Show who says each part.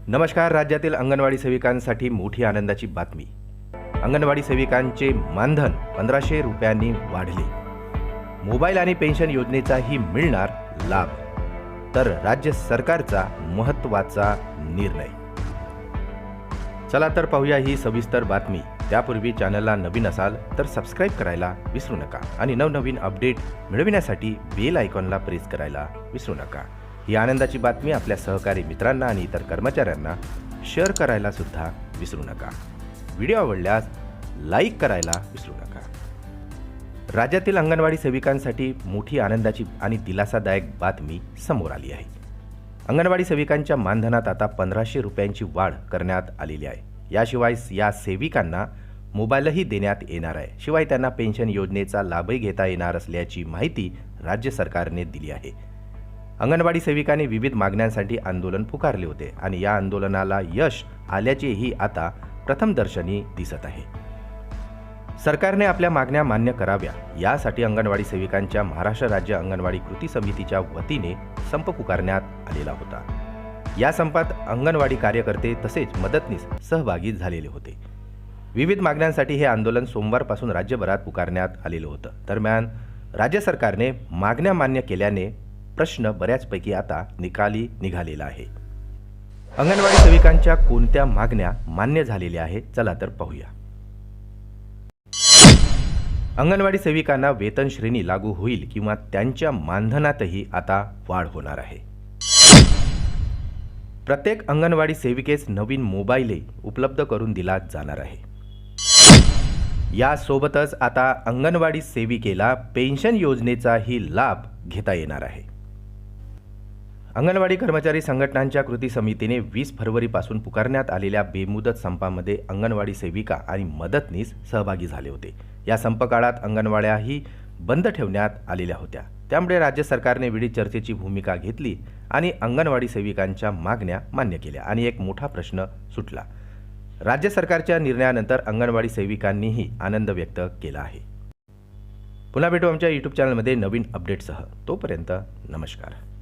Speaker 1: नमस्कार. राज्यातील अंगणवाडी सेविकांसाठी मोठी आनंदाची बातमी. अंगणवाडी सेविकांचे मानधन 1500 रुपयांनी वाढले. मोबाईल आणि पेन्शन योजनेचाही मिळणार लाभ. तर राज्य सरकारचा महत्त्वाचा निर्णय. चला तर पाहूया ही सविस्तर बातमी. त्यापूर्वी चॅनलला नवीन असाल तर सबस्क्राईब करायला विसरू नका आणि नवनवीन अपडेट मिळविण्यासाठी बेल आयकॉनला प्रेस करायला विसरू नका. ही आनंदाची बातमी आपल्या सहकारी मित्रांना आणि इतर कर्मचाऱ्यांना शेअर करायला सुद्धा विसरू नका. व्हिडिओ आवडल्यास लाईक करायला विसरू नका. राज्यातील अंगणवाडी सेविकांसाठी मोठी आनंदाची आणि दिलासादायक बातमी समोर आली आहे. अंगणवाडी सेविकांच्या मानधनात आता 1500 रुपयांची वाढ करण्यात आलेली आहे. याशिवाय या सेविकांना मोबाईलही देण्यात येणार आहे. शिवाय त्यांना पेन्शन योजनेचा लाभही घेता येणार असल्याची माहिती राज्य सरकारने दिली आहे. अंगणवाडी सेविकांनी विविध मागण्यांसाठी आंदोलन पुकारले होते आणि या आंदोलनाला यश आल्याचेही आता प्रथमदर्शनी दिसत आहे. सरकारने आपल्या मागण्या मान्य कराव्या यासाठी अंगणवाडी सेविकांच्या महाराष्ट्र राज्य अंगणवाडी कृती समितीच्या वतीने संप पुकारण्यात आलेला होता. या संपात अंगणवाडी कार्यकर्ते तसेच मदतनीस सहभागी झालेले होते. विविध मागण्यांसाठी हे आंदोलन सोमवारपासून राज्यभरात पुकारण्यात आलेलं होतं. दरम्यान राज्य सरकारने मागण्या मान्य केल्याने प्रश्न बऱ्याचपैकी आता निकाली निघालेला आहे. अंगणवाडी सेविकांच्या कोणत्या मागण्या मान्य झालेल्या आहेत, चला तर पाहूया. अंगणवाडी सेविकांना वेतन श्रेणी लागू होईल किंवा त्यांच्या मानधनातही आता वाढ होणार आहे. प्रत्येक अंगणवाडी सेविकेस नवीन मोबाईल उपलब्ध करून दिला जाणार आहे. यासोबतच आता अंगणवाडी सेविकेला पेन्शन योजनेचाही लाभ घेता येणार आहे. अंगणवाडी कर्मचारी संघटनांच्या कृती समितीने 20 फरवरीपासून पुकारण्यात आलेल्या बेमुदत संपामध्ये अंगणवाडी सेविका आणि मदतनीस सहभागी झाले होते. या संप काळात अंगणवाड्याही बंद ठेवण्यात आलेल्या होत्या. त्यामुळे राज्य सरकारने वेळी चर्चेची भूमिका घेतली आणि अंगणवाडी सेविकांच्या मागण्या मान्य केल्या आणि एक मोठा प्रश्न सुटला. राज्य सरकारच्या निर्णयानंतर अंगणवाडी सेविकांनीही आनंद व्यक्त केला आहे. पुन्हा भेटू आमच्या YouTube चॅनलमध्ये नवीन अपडेटसह. तोपर्यंत नमस्कार.